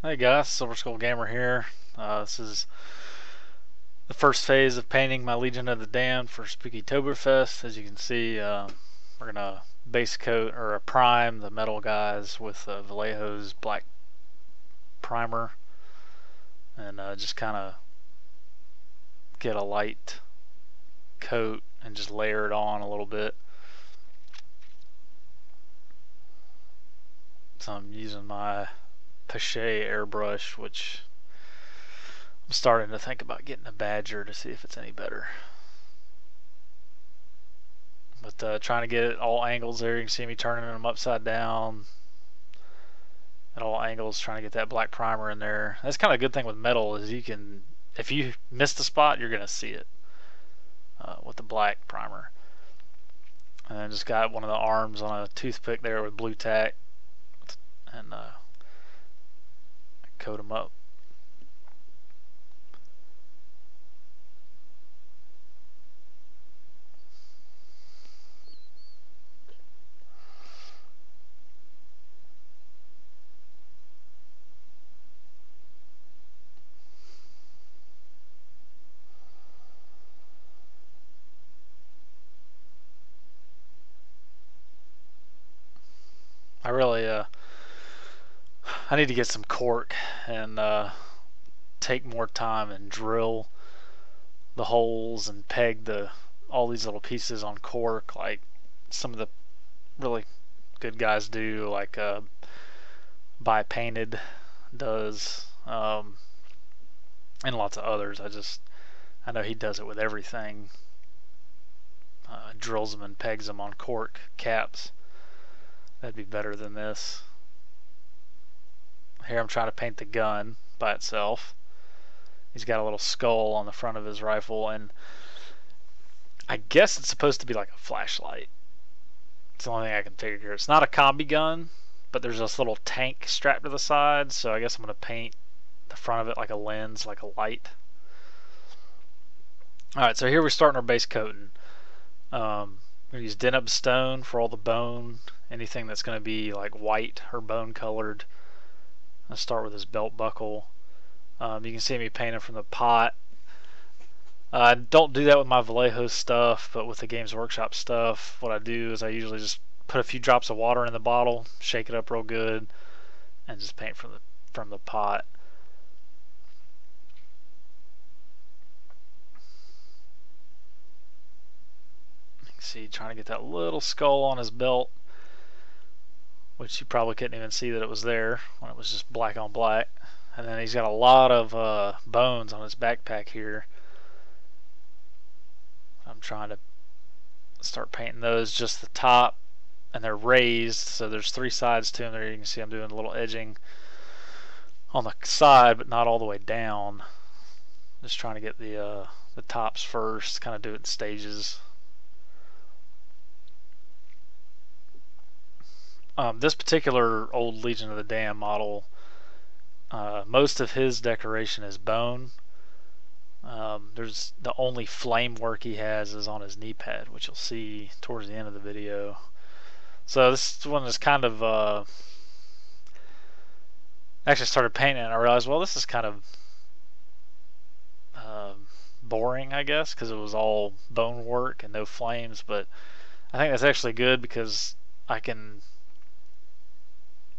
Hey guys, Silver Skull Gamer here. This is the first phase of painting my Legion of the Damned for Spookytoberfest. As you can see, we're gonna base coat or prime the metal guys with Vallejo's black primer, and just kind of get a light coat and just layer it on a little bit. So I'm using my Pache airbrush, which I'm starting to think about getting a Badger to see if it's any better. But trying to get all angles there. You can see me turning them upside down at all angles, trying to get that black primer in there. That's kind of a good thing with metal is you can, if you miss the spot, you're gonna see it with the black primer. And then just got one of the arms on a toothpick there with blue tack, and coat them up. I really I need to get some cork and take more time and drill the holes and peg all these little pieces on cork like some of the really good guys do, like Buy Painted does, and lots of others. I know he does it with everything. Drills them and pegs them on cork caps. That'd be better than this. Here I'm trying to paint the gun by itself. He's got a little skull on the front of his rifle, and I guess it's supposed to be like a flashlight. It's the only thing I can figure. It's not a combi gun, but there's this little tank strapped to the side, so I guess I'm going to paint the front of it like a lens, like a light. Alright, so here we're starting our base coating. I'm going to use Deneb stone for all the bone, anything that's going to be like white or bone colored. I'll start with this belt buckle. You can see me painting from the pot. I don't do that with my Vallejo stuff, but with the Games Workshop stuff, what I do is I usually just put a few drops of water in the bottle, shake it up real good, and just paint from the pot. You can see trying to get that little skull on his belt, which you probably couldn't even see that it was there when it was just black on black. And then he's got a lot of bones on his backpack here. I'm trying to start painting those, just the top, and they're raised, so there's three sides to them there. You can see I'm doing a little edging on the side, but not all the way down. Just trying to get the tops first, kind of do it in stages. This particular old Legion of the Damned model, most of his decoration is bone. There's the only flame work he has is on his knee pad, which you'll see towards the end of the video. So this one is kind of actually started painting and I realized, well, this is kind of boring, I guess, because it was all bone work and no flames. But I think that's actually good because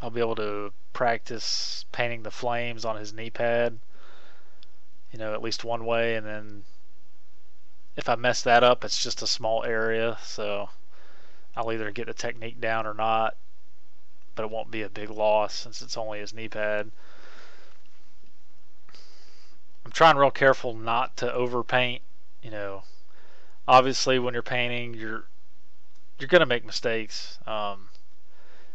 I'll be able to practice painting the flames on his knee pad, you know, at least one way, and then if I mess that up, it's just a small area, so I'll either get the technique down or not, but it won't be a big loss since it's only his knee pad. I'm trying real careful not to overpaint. You know, obviously when you're painting, you're gonna make mistakes.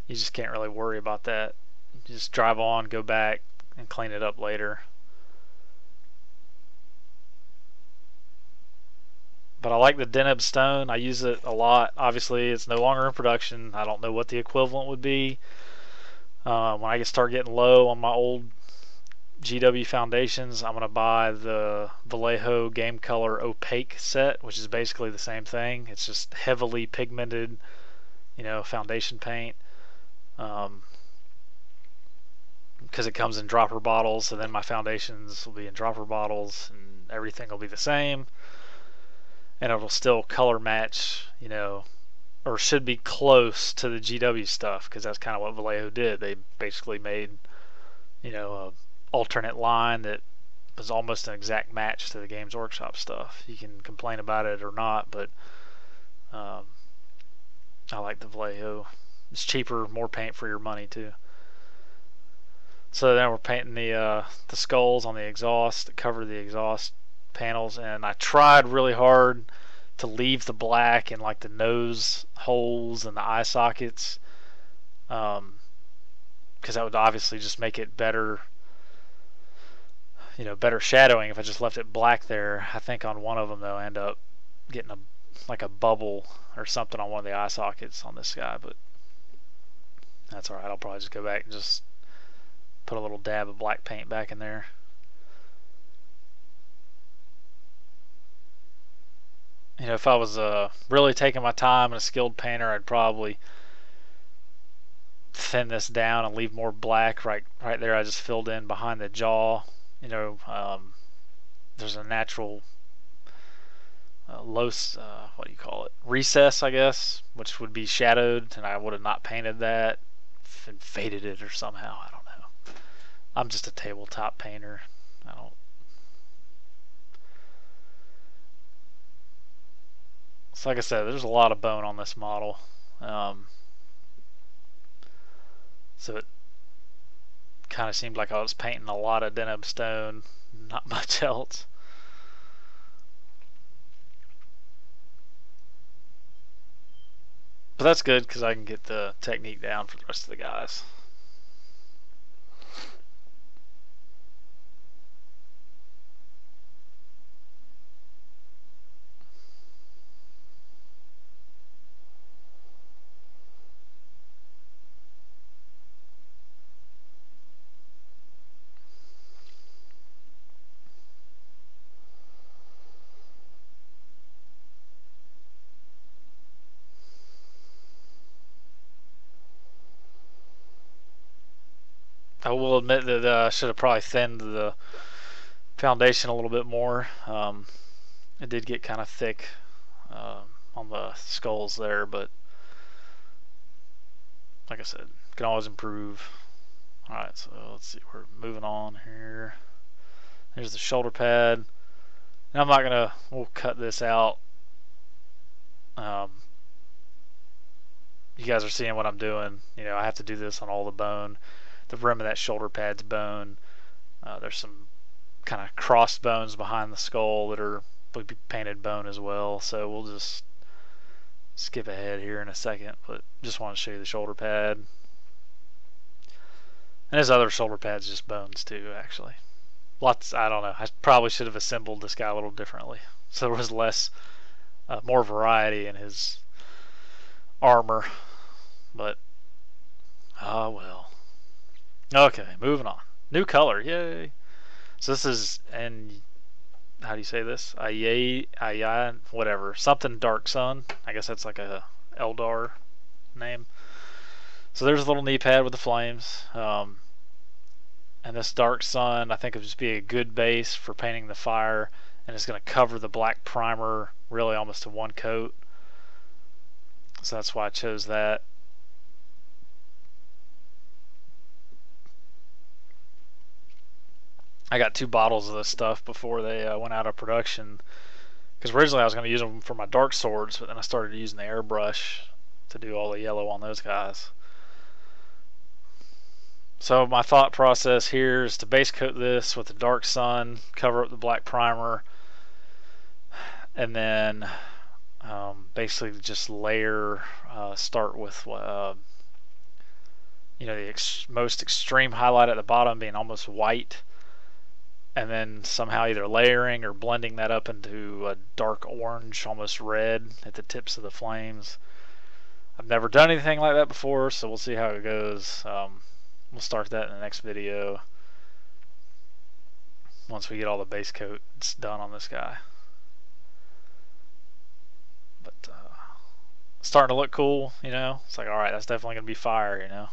You just can't really worry about that. You just drive on, go back, and clean it up later. But I like the Deneb stone. I use it a lot. Obviously, it's no longer in production. I don't know what the equivalent would be. When I start getting low on my old GW foundations, I'm going to buy the Vallejo Game Color Opaque set, which is basically the same thing. It's just heavily pigmented, you know, foundation paint. I'm because it comes in dropper bottles. So then my foundations will be in dropper bottles, and everything will be the same, and it'll still color match, you know, or should be close to the GW stuff, because that's kind of what Vallejo did. They basically made, you know, a alternate line that was almost an exact match to the Games Workshop stuff. You can complain about it or not, but I like the Vallejo. It's cheaper, more paint for your money too. So then we're painting the skulls on the exhaust that cover the exhaust panels, and I tried really hard to leave the black in like the nose holes and the eye sockets, because that would obviously just make it better, you know, better shadowing if I just left it black there. I think on one of them though I end up getting like a bubble or something on one of the eye sockets on this guy, but that's alright. I'll probably just go back and just put a little dab of black paint back in there. You know, if I was really taking my time and a skilled painter, I'd probably thin this down and leave more black right there. I just filled in behind the jaw. You know, there's a natural low, what do you call it, recess, I guess, which would be shadowed, and I would have not painted that and faded it or somehow. I don't know. I'm just a tabletop painter. I don't. So like I said, there's a lot of bone on this model. So it kind of seemed like I was painting a lot of denim stone, not much else. But that's good because I can get the technique down for the rest of the guys. I will admit that I should have probably thinned the foundation a little bit more. It did get kind of thick on the skulls there, but like I said, can always improve. Alright, so let's see, we're moving on here. There's the shoulder pad. And I'm not gonna, we'll cut this out. You guys are seeing what I'm doing. You know, I have to do this on all the bone. The rim of that shoulder pad's bone. There's some kind of crossed bones behind the skull that would be painted bone as well. So we'll just skip ahead here in a second, but just want to show you the shoulder pad. And his other shoulder pad's just bones too, actually. Lots, I don't know. I probably should have assembled this guy a little differently, so there was less, more variety in his armor. But oh well. Okay, moving on. New color, yay! So this is, and how do you say this? Ayay, whatever. Something Dark Sun. I guess that's like a Eldar name. So there's a little knee pad with the flames. And this Dark Sun, I think, would just be a good base for painting the fire. And it's going to cover the black primer really almost to one coat. So that's why I chose that. I got 2 bottles of this stuff before they went out of production, because originally I was going to use them for my dark swords, but then I started using the airbrush to do all the yellow on those guys. So my thought process here is to base coat this with the Dark Sun, cover up the black primer, and then basically just layer, start with you know, the most extreme highlight at the bottom being almost white, and then somehow either layering or blending that up into a dark orange, almost red at the tips of the flames. I've never done anything like that before, so we'll see how it goes. We'll start that in the next video once we get all the base coats done on this guy. But it's starting to look cool, you know. It's like, alright, that's definitely going to be fire, you know.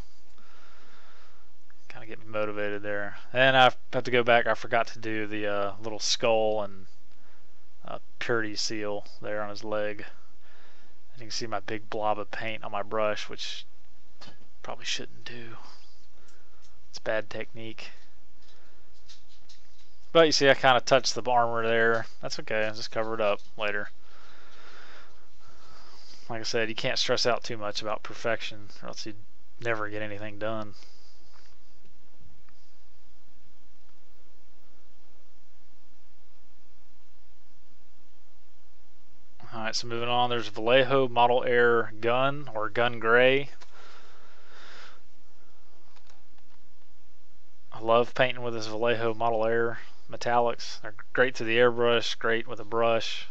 Kind of get me motivated there. And I have to go back. I forgot to do the little skull and purity seal there on his leg. And you can see my big blob of paint on my brush, which probably shouldn't do. It's bad technique. But you see I kind of touched the armor there. That's okay. I'll just cover it up later. Like I said, you can't stress out too much about perfection or else you'd never get anything done. Alright, so moving on, there's Vallejo Model Air Gun, or Gun Gray. I love painting with this Vallejo Model Air metallics. They're great to the airbrush, great with a brush.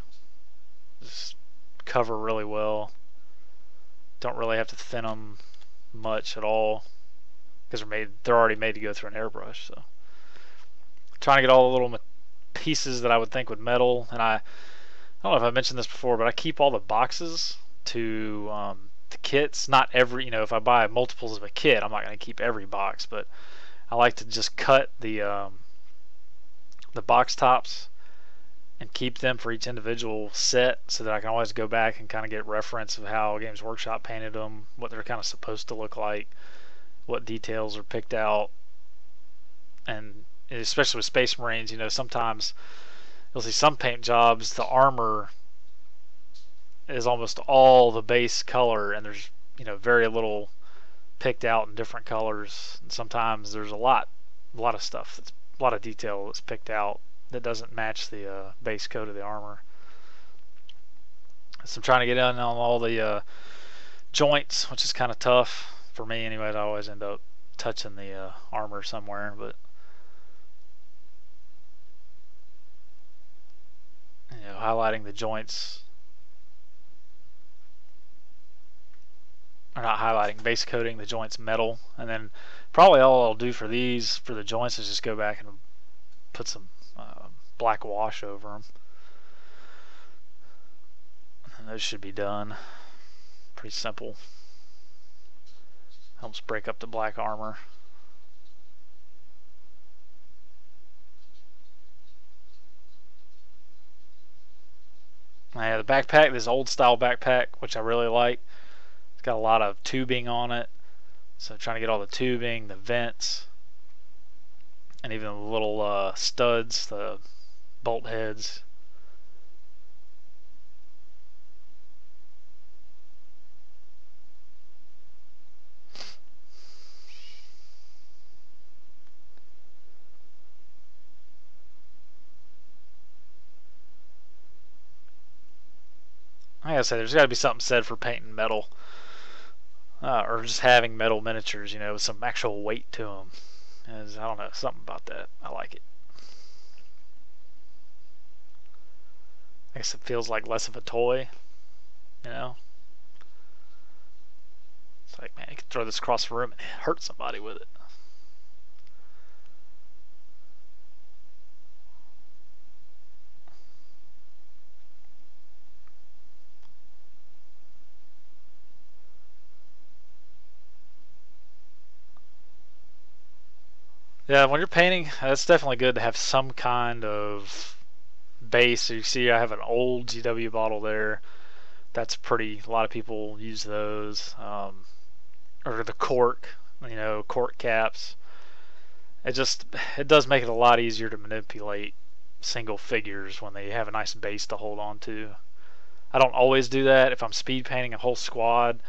Just cover really well. Don't really have to thin them much at all because they're already made to go through an airbrush. So trying to get all the little pieces that I would think would metal, and I don't know if I mentioned this before, but I keep all the boxes to the kits. Not every, if I buy multiples of a kit, I'm not going to keep every box, but I like to just cut the box tops and keep them for each individual set so that I can always go back and kind of get reference of how Games Workshop painted them, what they're kind of supposed to look like, what details are picked out. And especially with Space Marines, sometimes you'll see some paint jobs, the armor is almost all the base color, and there's very little picked out in different colors. And sometimes there's a lot of stuff, that's a lot of detail that's picked out that doesn't match the base coat of the armor. So I'm trying to get in on all the joints, which is kind of tough for me anyway. I always end up touching the armor somewhere, but highlighting the joints, or not highlighting, base coating the joints metal, and then probably all I'll do for the joints is just go back and put some black wash over them, and those should be done. Pretty simple. Helps break up the black armor. I have the backpack, this old style backpack, which I really like. It's got a lot of tubing on it, so trying to get all the tubing, the vents, and even the little studs, the bolt heads. Like I said, there's got to be something said for painting metal, or just having metal miniatures, with some actual weight to them. I don't know, something about that. I like it. I guess it feels like less of a toy, It's like, man, you could throw this across the room and hurt somebody with it. Yeah, when you're painting, it's definitely good to have some kind of base. So you see I have an old GW bottle there. That's pretty, a lot of people use those. Or the cork, cork caps. It does make it a lot easier to manipulate single figures when they have a nice base to hold on to. I don't always do that. If I'm speed painting a whole squad,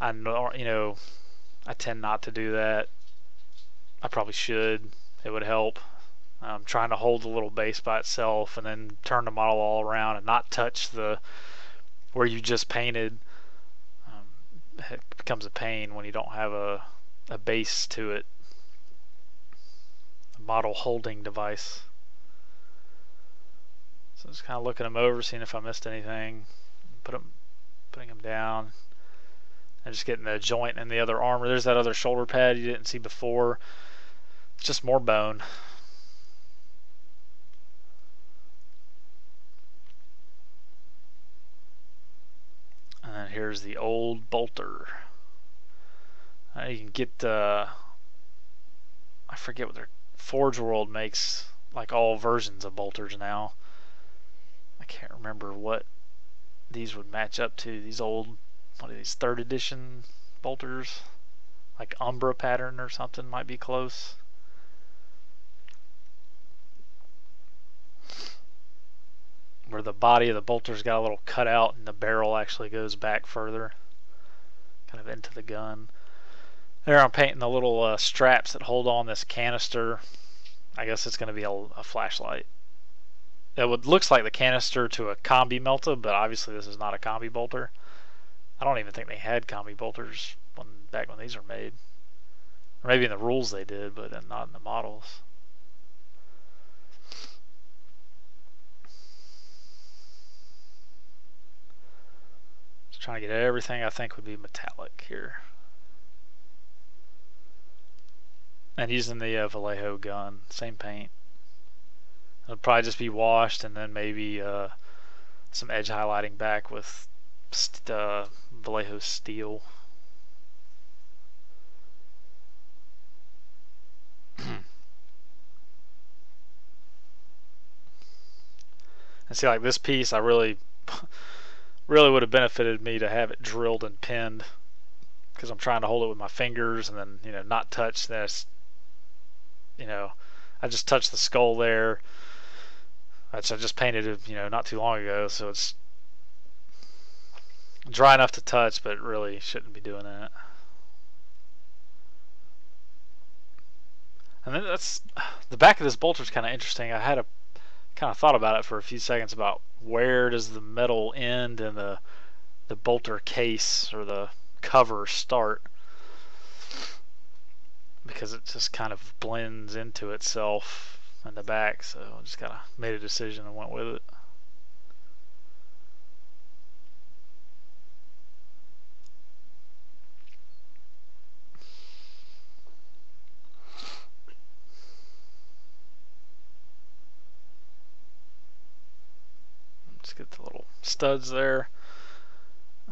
I know, I tend not to do that. I probably should. It would help. Trying to hold the little base by itself and then turn the model all around and not touch where you just painted. It becomes a pain when you don't have a base to it. A model holding device. So just kind of looking them over, seeing if I missed anything. Putting them down. And just getting the joint in the other armor. There's that other shoulder pad you didn't see before. It's just more bone. And then here's the old bolter. You can get I forget what their Forge World makes, like all versions of bolters now. I can't remember what these would match up to. These old, what are these, 3rd edition bolters? Like Umbra pattern or something might be close. Where the body of the bolter's got a little cutout and the barrel actually goes back further, kind of into the gun. There I'm painting the little straps that hold on this canister. I guess it's going to be a flashlight. It looks like the canister to a combi melta, but obviously this is not a combi bolter. I don't even think they had combi bolters back when these were made. Or maybe in the rules they did, but not in the models. Just trying to get everything I think would be metallic here. And using the Vallejo gun, same paint. It'll probably just be washed and then maybe some edge highlighting back with Vallejo steel. And see, like this piece, I really would have benefited me to have it drilled and pinned, because I'm trying to hold it with my fingers and then, you know, not touch this. You know, I just touched the skull there, which I just painted it, you know, not too long ago, so it's dry enough to touch, but really shouldn't be doing that. And then that's the back of this bolter is kind of interesting. I had kind of thought about it for a few seconds about where does the metal end and the bolter case or the cover start, because it just kind of blends into itself in the back. So I just kind of made a decision and went with it. Just get the little studs there.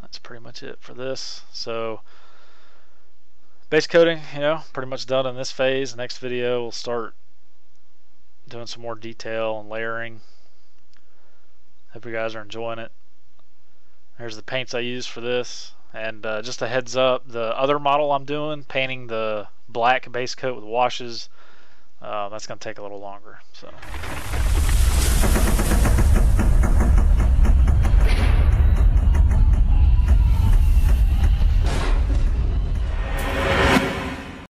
That's pretty much it for this. So base coating, you know, pretty much done in this phase. Next video we'll start doing some more detail and layering. Hope you guys are enjoying it. Here's the paints I used for this, and just a heads up, the other model I'm doing, painting the black base coat with washes, that's going to take a little longer. So